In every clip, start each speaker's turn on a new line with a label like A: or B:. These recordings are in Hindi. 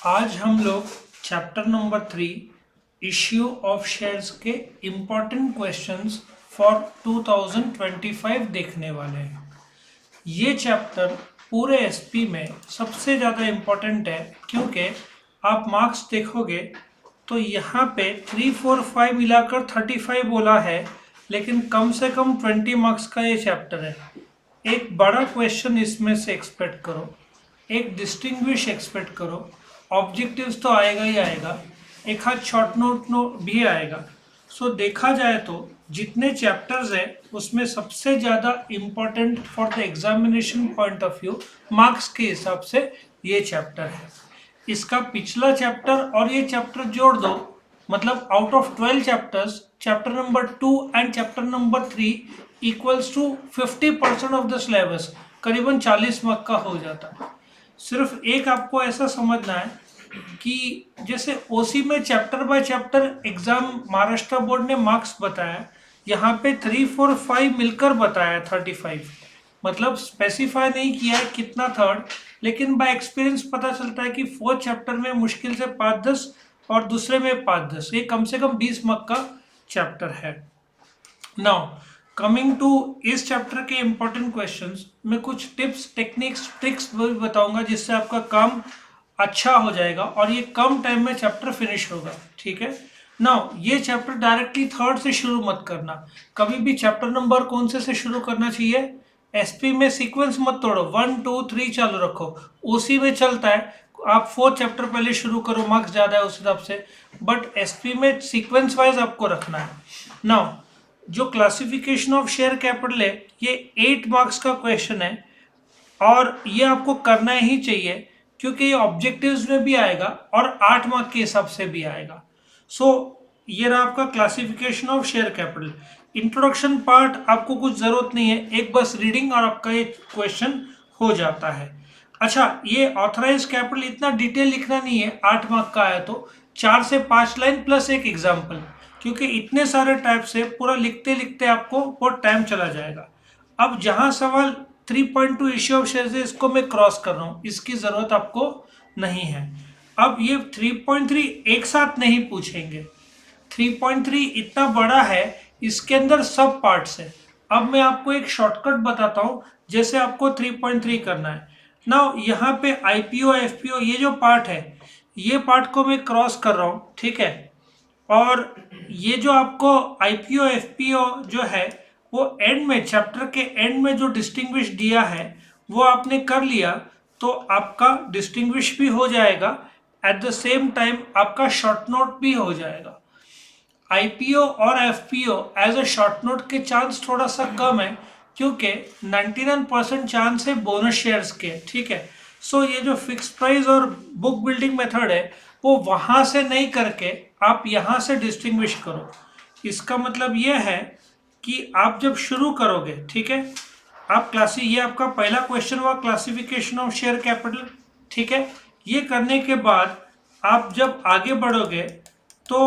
A: आज हम लोग chapter number 3 issue of shares के इम्पोर्टेंट क्वेश्चंस फॉर 2025 देखने वाले हैं। ये चैप्टर पूरे एसपी में सबसे ज़्यादा इम्पोर्टेंट है क्योंकि आप मार्क्स देखोगे तो यहाँ पे 3, 4, 5 मिलाकर 35 बोला है, लेकिन कम से कम 20 मार्क्स का ये चैप्टर है। एक बड़ा क्वेश्चन इसमें से एक्सपेक्ट करो, एक डिस्टिंग्विश एक्सपेक्ट करो, ऑब्जेक्टिव्स तो आएगा ही आएगा, एक हाथ शॉर्ट नोट भी आएगा। सो देखा जाए तो जितने चैप्टर्स है उसमें सबसे ज़्यादा important for the examination point of view marks के हिसाब से ये चैप्टर है। इसका पिछला चैप्टर और ये चैप्टर जोड़ दो, मतलब out of 12 chapters chapter number 2 and chapter number 3 equals to 50% of the syllabus, करीबन 40 मार्क का हो जाता है। सिर्फ एक आपको ऐसा समझना है कि जैसे ओसी में chapter by chapter exam Maharashtra board ने मार्क्स बताया, यहाँ पे 3, 4, 5 मिलकर बताया 35, मतलब स्पेसिफाई नहीं किया है कितना थर्ड, लेकिन बाय एक्सपीरियंस पता चलता है कि फोर्थ चैप्टर में मुश्किल से 5-10 और दूसरे में 5-10, ये कम से कम 20 मार्क का चैप्टर है। नाउ कमिंग टू इस चैप्टर के इम्पोर्टेंट क्वेश्चंस में कुछ टिप्स, टेक्निक्स, ट्रिक्स भी बताऊंगा जिससे आपका काम अच्छा हो जाएगा और ये कम टाइम में चैप्टर फिनिश होगा। ठीक है। नाउ ये चैप्टर डायरेक्टली थर्ड से शुरू मत करना, कभी भी चैप्टर नंबर कौन से शुरू करना चाहिए। एसपी में सीक्वेंस मत तोड़ो, 1, 2, 3 चालू रखो, ओसी में चलता है आप 4 चैप्टर पहले शुरू करो, मार्क्स ज़्यादा है उस हिसाब से, बट एसपी में सीक्वेंस वाइज आपको रखना है। नाउ जो क्लासिफिकेशन ऑफ शेयर कैपिटल है ये 8 मार्क्स का क्वेश्चन है और ये आपको करना ही चाहिए क्योंकि ये ऑब्जेक्टिव्स में भी आएगा और 8 मार्क के हिसाब से भी आएगा। सो ये रहा आपका classification of share capital. Introduction part आपको कुछ जरूरत नहीं है, एक बस रीडिंग और आपका ये क्वेश्चन हो जाता है। अच्छा, ये ऑथराइज कैपिटल इतना डिटेल लिखना नहीं है, 8 मार्क का आया तो 4 से 5 लाइन प्लस एक एग्जाम्पल, क्योंकि इतने सारे टाइप से पूरा लिखते लिखते आपको बहुत टाइम चला जाएगा। अब जहां सवाल 3.2 इश्यू ऑफ शेयर्स है इसको मैं क्रॉस कर रहा हूं, इसकी जरूरत आपको नहीं है। अब ये 3.3 एक साथ नहीं पूछेंगे, 3.3 इतना बड़ा है, इसके अंदर सब पार्ट्स है। अब मैं आपको एक शॉर्टकट बताता हूं जैसे आपको 3.3 करना है। नाउ यहाँ पे आईपीओ एफपीओ ये जो पार्ट है, ये पार्ट को मैं क्रॉस कर रहा हूँ, ठीक है। और ये जो आपको आईपीओ एफपीओ जो है वो एंड में, चैप्टर के एंड में जो डिस्टिंग्विश दिया है वो आपने कर लिया तो आपका डिस्टिंग्विश भी हो जाएगा, एट द सेम टाइम आपका शॉर्ट नोट भी हो जाएगा। आईपीओ और FPO as a short note के चांस थोड़ा सा कम है क्योंकि 99% चांस है बोनस शेयर्स के, ठीक है। सो ये जो फिक्स प्राइस और बुक बिल्डिंग मेथड है वो वहां से नहीं करके आप यहां से डिस्टिंग्विश करो। इसका मतलब ये है कि आप जब शुरू करोगे, ठीक है, आप ये आपका पहला क्वेश्चन हुआ क्लासिफिकेशन ऑफ शेयर कैपिटल, ठीक है। ये करने के बाद आप जब आगे बढ़ोगे तो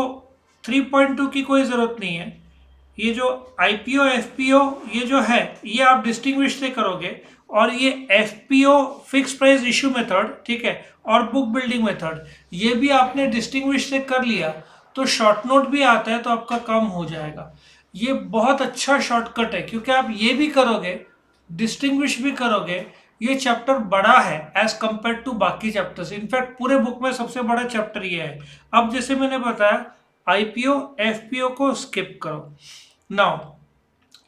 A: 3.2 की कोई ज़रूरत नहीं है। ये जो आईपीओ एफपीओ ये जो है ये आप डिस्टिंग्विश से करोगे, और ये FPO fix price issue method, ठीक है, और बुक बिल्डिंग मेथड ये भी आपने डिस्टिंग्विश से कर लिया तो शॉर्ट नोट भी आता है तो आपका काम हो जाएगा। ये बहुत अच्छा शॉर्टकट है क्योंकि आप ये भी करोगे, डिस्टिंग्विश भी करोगे। ये चैप्टर बड़ा है एज कंपेयर टू बाकी चैप्टर्स, इनफैक्ट पूरे बुक में सबसे बड़ा चैप्टर ये है। अब जैसे मैंने बताया आईपीओ एफपीओ को स्किप करो। Now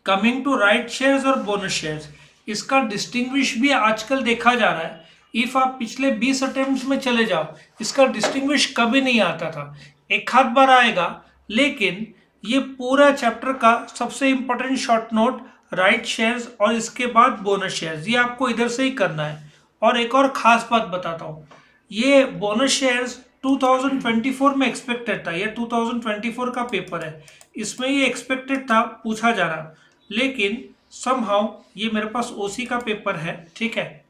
A: coming to right shares और बोनस शेयर्स, इसका डिस्टिंग्विश भी आजकल देखा जा रहा है। इफ आप पिछले 20 अटेम्प्ट्स में चले जाओ इसका डिस्टिंग्विश कभी नहीं आता था, एक आध बार आएगा, लेकिन ये पूरा चैप्टर का सबसे important short note right shares और इसके बाद बोनस शेयर्स, ये आपको इधर से ही करना है। और एक और खास बात बताता हूँ, ये बोनस शेयर्स 2024 में एक्सपेक्टेड था, ये 2024 का पेपर है, इसमें ये एक्सपेक्टेड था पूछा जाना, लेकिन समहाउ ये मेरे पास ओसी का पेपर है, ठीक है।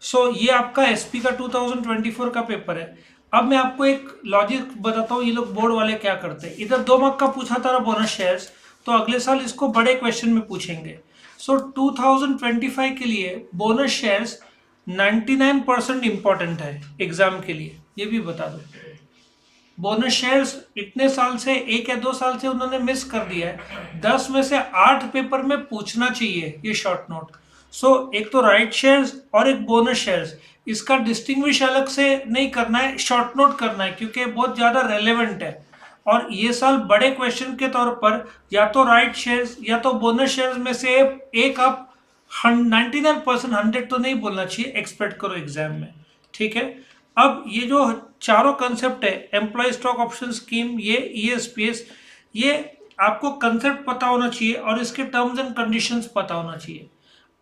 A: सो ये आपका एसपी का 2024 का पेपर है। अब मैं आपको एक लॉजिक बताता हूँ, ये लोग बोर्ड वाले क्या करते हैं। इधर 2 मार्क का पूछा था बोनस शेयर्स, तो अगले साल इसको बड़े क्वेश्चन में पूछेंगे। सो 2025 के लिए बोनस शेयर्स 99% इंपॉर्टेंट है एग्जाम के लिए। ये भी बता दो। बोनस शेयर्स इतने साल से, 1 या 2 साल से उन्होंने मिस कर दिया है, 10 में से 8 पेपर में पूछना चाहिए ये शॉर्ट नोट। सो एक तो राइट शेयर्स और एक बोनस शेयर्स, इसका डिस्टिंग्विश अलग से नहीं करना है, शॉर्ट नोट करना है क्योंकि बहुत ज़्यादा रेलेवेंट है। और ये साल बड़े क्वेश्चन के तौर पर या तो राइट शेयर्स या तो बोनस शेयर्स में से एक आप 99% 100 तो नहीं बोलना चाहिए, एक्सपेक्ट करो एग्जाम में, ठीक है। अब ये जो चारों कंसेप्ट है, एम्प्लॉय स्टॉक ऑप्शन स्कीम, ये ईएसपीएस, ये आपको कंसेप्ट पता होना चाहिए और इसके टर्म्स एंड कंडीशंस पता होना चाहिए।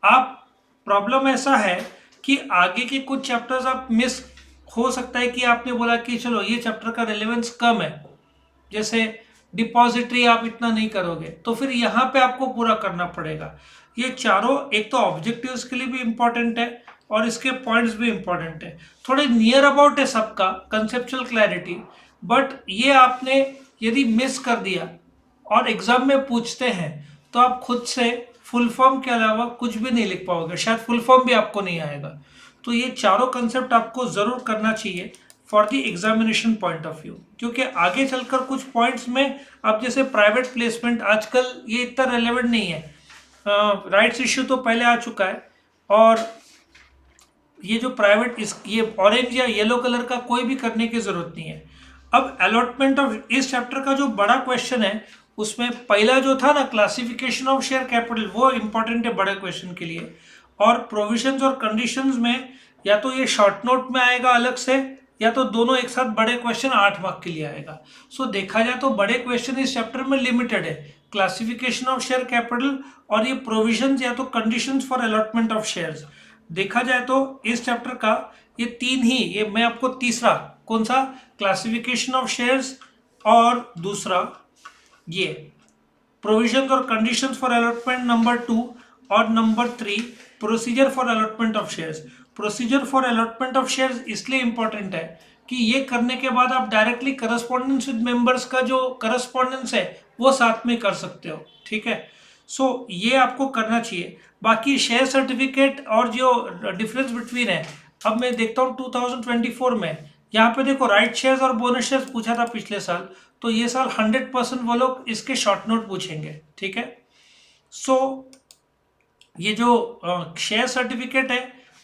A: आप प्रॉब्लम ऐसा है कि आगे के कुछ चैप्टर्स आप मिस, हो सकता है कि आपने बोला कि चलो ये चैप्टर का रिलेवेंस कम है, जैसे डिपॉजिटरी आप इतना नहीं करोगे, तो फिर यहाँ पे आपको पूरा करना पड़ेगा। ये चारों एक तो ऑब्जेक्टिव्स के लिए भी इम्पोर्टेंट है और इसके पॉइंट्स भी इम्पोर्टेंट है, थोड़े नियर अबाउट है सबका कंसेप्चुअल क्लैरिटी, बट ये आपने यदि मिस कर दिया और एग्जाम में पूछते हैं तो आप खुद से फुल फॉर्म के अलावा कुछ भी नहीं लिख पाओगे, शायद फुल फॉर्म भी आपको नहीं आएगा। तो ये चारों कंसेप्ट आपको जरूर करना चाहिए for the examination point of view, क्योंकि आगे चलकर कुछ पॉइंट्स में, अब जैसे प्राइवेट प्लेसमेंट आजकल ये इतना रेलेवेंट नहीं है, राइट्स इश्यू तो पहले आ चुका है, और ये जो प्राइवेट ये ऑरेंज या येलो कलर का कोई भी करने की जरूरत नहीं है। अब अलॉटमेंट ऑफ, इस चैप्टर का जो बड़ा क्वेश्चन है उसमें पहला जो था ना, क्लासिफिकेशन ऑफ शेयर कैपिटल, वो इंपॉर्टेंट है बड़े क्वेश्चन के लिए। और प्रोविजंस और कंडीशंस में या तो ये शॉर्ट नोट में आएगा अलग से, या तो दोनों एक साथ बड़े क्वेश्चन 8 मार्क के लिए आएगा। सो देखा जाए तो बड़े क्वेश्चन इस चैप्टर में लिमिटेड है, क्लासिफिकेशन ऑफ शेयर कैपिटल और ये प्रोविजंस या तो conditions for allotment of shares. देखा जाए तो इस चैप्टर का ये 3 ही, ये मैं आपको तीसरा कौन सा, क्लासिफिकेशन ऑफ शेयर्स, और दूसरा ये प्रोविजंस और कंडीशंस फॉर अलॉटमेंट नंबर 2, और number 3 procedure for allotment of shares. Procedure for allotment of shares इसलिए इंपॉर्टेंट है कि ये करने के बाद आप डायरेक्टली करस्पॉन्डेंस विद मेंबर्स का जो करस्पॉन्डेंस है वो साथ में कर सकते हो, ठीक है। सो ये आपको करना चाहिए। बाकी शेयर सर्टिफिकेट और जो डिफरेंस बिटवीन है, अब मैं देखता हूँ 2024 में, यहाँ पे देखो राइट शेयर्स और बोनस शेयर्स पूछा था पिछले साल, तो ये साल 100% वो लोग इसके शॉर्ट नोट पूछेंगे, ठीक है। सो ये जो शेयर सर्टिफिकेट है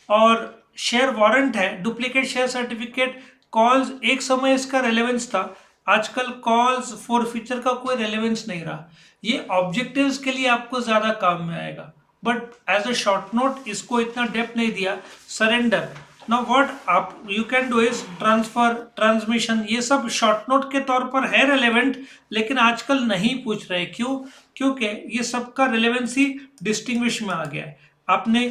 A: और शेयर वारंट है, डुप्लीकेट शेयर सर्टिफिकेट, कॉल्स, एक समय इसका रेलेवेंस था, आजकल कॉल्स फॉर फ्यूचर का कोई रेलेवेंस नहीं रहा। ये ऑब्जेक्टिव्स के लिए आपको ज्यादा काम में आएगा, but as a short note इसको इतना डेप्थ नहीं दिया। सरेंडर, नाउ व्हाट आप you can do is transfer, transmission, ये सब शॉर्ट नोट के तौर पर है रेलेवेंट, लेकिन आजकल नहीं पूछ रहे। क्यों? क्योंकि ये सब का रिलेवेंसी डिस्टिंग्विश में आ गया है। आपने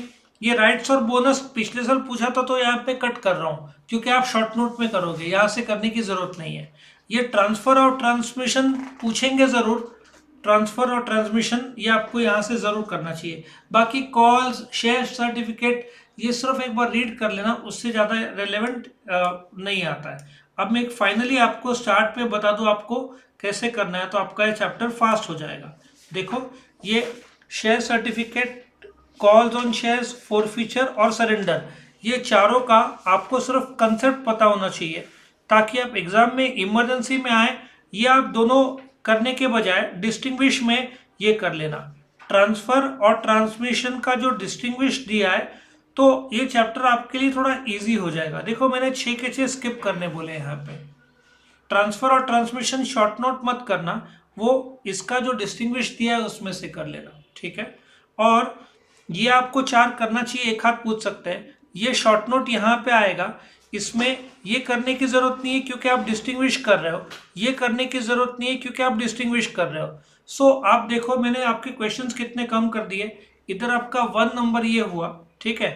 A: ये राइट्स और बोनस पिछले साल पूछा था तो यहाँ पे कट कर रहा हूँ क्योंकि आप शॉर्ट नोट में करोगे, यहाँ से करने की जरूरत नहीं है। ये ट्रांसफर और ट्रांसमिशन पूछेंगे जरूर, ट्रांसफर और ट्रांसमिशन ये आपको यहाँ से जरूर करना चाहिए। बाकी कॉल्स, शेयर सर्टिफिकेट, ये सिर्फ एक बार रीड कर लेना, उससे ज़्यादा रेलेवेंट नहीं आता है। अब मैं एक फाइनली आपको स्टार्ट पे बता दूं आपको कैसे करना है, तो आपका ये चैप्टर फास्ट हो जाएगा। देखो, ये share certificate, calls on shares, forfeiture और सरेंडर, ये चारों का आपको सिर्फ कंसेप्ट पता होना चाहिए ताकि आप एग्जाम में इमरजेंसी में आए, ये आप दोनों करने के बजाय डिस्टिंग्विश में ये कर लेना। ट्रांसफर और ट्रांसमिशन का जो डिस्टिंग्विश दिया है तो ये चैप्टर आपके लिए थोड़ा इजी हो जाएगा। देखो मैंने 6 के 6 स्किप करने बोले यहाँ पे। ट्रांसफर और ट्रांसमिशन शॉर्ट नोट मत करना, वो इसका जो डिस्टिंग्विश दिया है उसमें से कर लेना, ठीक है। और ये आपको 4 करना चाहिए, एक हाथ पूछ सकते हैं। ये शॉर्ट नोट यहाँ पे आएगा, इसमें ये करने की जरूरत नहीं है क्योंकि आप डिस्टिंग्विश कर रहे हो, ये करने की जरूरत नहीं है क्योंकि आप डिस्टिंग्विश कर रहे हो। सो आप देखो मैंने आपके क्वेश्चंस कितने कम कर दिए, इधर आपका 1 नंबर ये हुआ, ठीक है।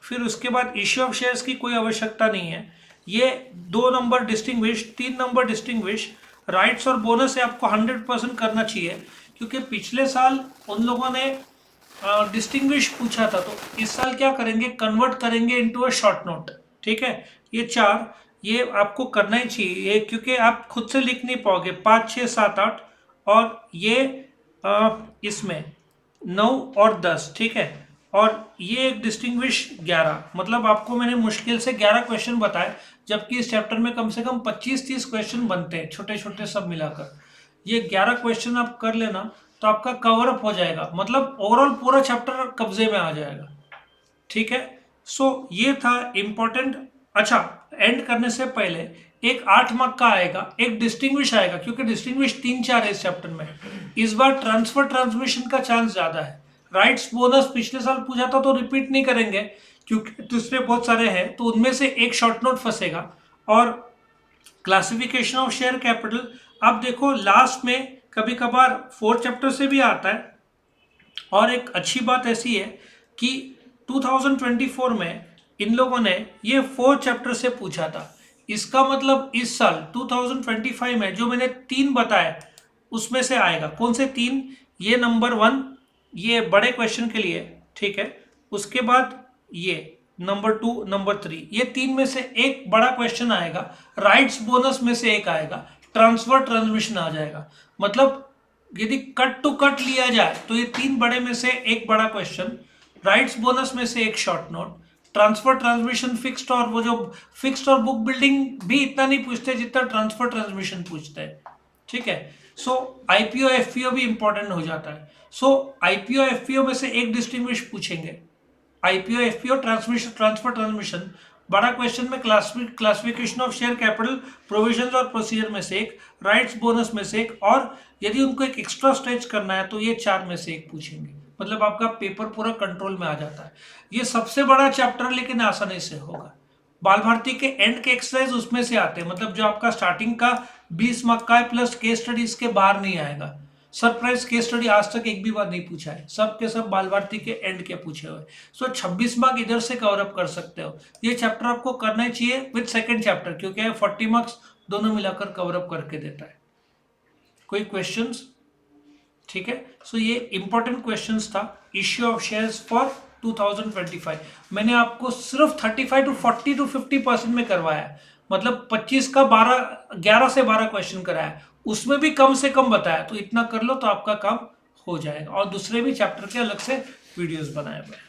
A: फिर उसके बाद इश्यू ऑफ शेयर्स की कोई आवश्यकता नहीं है, ये 2 number distinguish, 3 number distinguish. Rights और बोनस से आपको 100% करना चाहिए क्योंकि पिछले साल उन लोगों ने डिस्टिंग्विश पूछा था, तो इस साल क्या करेंगे, कन्वर्ट करेंगे इनटू अ शॉर्ट नोट, ठीक है। ये 4 ये आपको करना ही चाहिए क्योंकि आप खुद से लिख नहीं पाओगे। 5, 6, 7, 8 और ये इसमें 9 और 10, ठीक है। और ये एक डिस्टिंग्विश 11, मतलब आपको मैंने मुश्किल से 11 क्वेश्चन बताए, जबकि इस चैप्टर में कम से कम 25-30 क्वेश्चन बनते हैं, छोटे छोटे सब मिलाकर। ये 11 क्वेश्चन आप कर लेना तो आपका कवर अप हो जाएगा, मतलब ओवरऑल पूरा चैप्टर कब्जे में आ जाएगा। ठीक है, सो ये था इम्पोर्टेंट। अच्छा, एंड करने से पहले एक 8 मार्क का आएगा, एक डिस्टिंग्विश आएगा, क्योंकि डिस्टिंग्विश 3-4 है इस चैप्टर में। इस बार ट्रांसफर ट्रांसमिशन का चांस ज्यादा है। राइट्स बोनस पिछले साल पूछा था तो रिपीट नहीं करेंगे, क्योंकि दूसरे बहुत सारे हैं, तो उनमें से एक शॉर्ट नोट फंसेगा। और क्लासिफिकेशन ऑफ शेयर कैपिटल, अब देखो लास्ट में कभी कभार 4 चैप्टर से भी आता है। और एक अच्छी बात ऐसी है कि 2024 में इन लोगों ने ये 4 चैप्टर से पूछा था। इसका मतलब इस साल 2025 में जो मैंने 3 बताए उसमें से आएगा। कौन से 3? ये नंबर 1, ये बड़े क्वेश्चन के लिए, ठीक है। उसके बाद ये नंबर 2, नंबर 3, ये 3 में से एक बड़ा क्वेश्चन आएगा। राइट्स बोनस में से एक आएगा, ट्रांसफर ट्रांसमिशन आ जाएगा। मतलब यदि कट टू कट लिया जाए तो ये 3 बड़े में से एक बड़ा क्वेश्चन, राइट्स बोनस में से एक short note, transfer transmission fixed, और वो जो फिक्स्ड और बुक बिल्डिंग भी इतना नहीं पूछते जितना ट्रांसफर ट्रांसमिशन पूछते हैं। ठीक है, सो आईपीओ एफपीओ भी इंपॉर्टेंट हो जाता है। सो आईपीओ एफपीओ में से एक डिस्टिंग्विश पूछेंगे, IPO FPO transmission transfer transmission. बड़ा क्वेश्चन में classification of share capital, provisions और प्रोसीजर में से एक, राइट्स बोनस में से एक, और यदि उनको एक एक्स्ट्रा स्ट्रेच करना है तो ये 4 में से एक पूछेंगे। मतलब आपका पेपर पूरा कंट्रोल में आ जाता है। ये सबसे बड़ा चैप्टर लेकिन आसानी से होगा। बाल भारती के एंड के एक्सरसाइज उसमें से आते हैं, मतलब जो आपका स्टार्टिंग का 20 मार्क का है प्लस केस स्टडी इसके बाहर नहीं आएगा। सरप्राइज केस स्टडी आज तक एक भी बार नहीं पूछा है, सब के सब बाल भारती के एंड के पूछे हुए। सो 26 मार्क इधर से कवर अप कर सकते हो। ये चैप्टर आपको करना ही चाहिए विद सेकंड चैप्टर, क्योंकि 40 मार्क्स दोनों मिलाकर कवर अप करके देता है। कोई क्वेश्चंस? ठीक है, सो ये इंपॉर्टेंट क्वेश्चंस था इश्यू ऑफ शेयर्स फॉर 2025। मैंने आपको सिर्फ 35 to 40 to 50% में करवाया, मतलब 25 का 11 से 12 क्वेश्चन कराया, उसमें भी कम से कम बताया। तो इतना कर लो तो आपका काम हो जाएगा। और दूसरे भी चैप्टर के अलग से वीडियोस बनाए हुए हैं।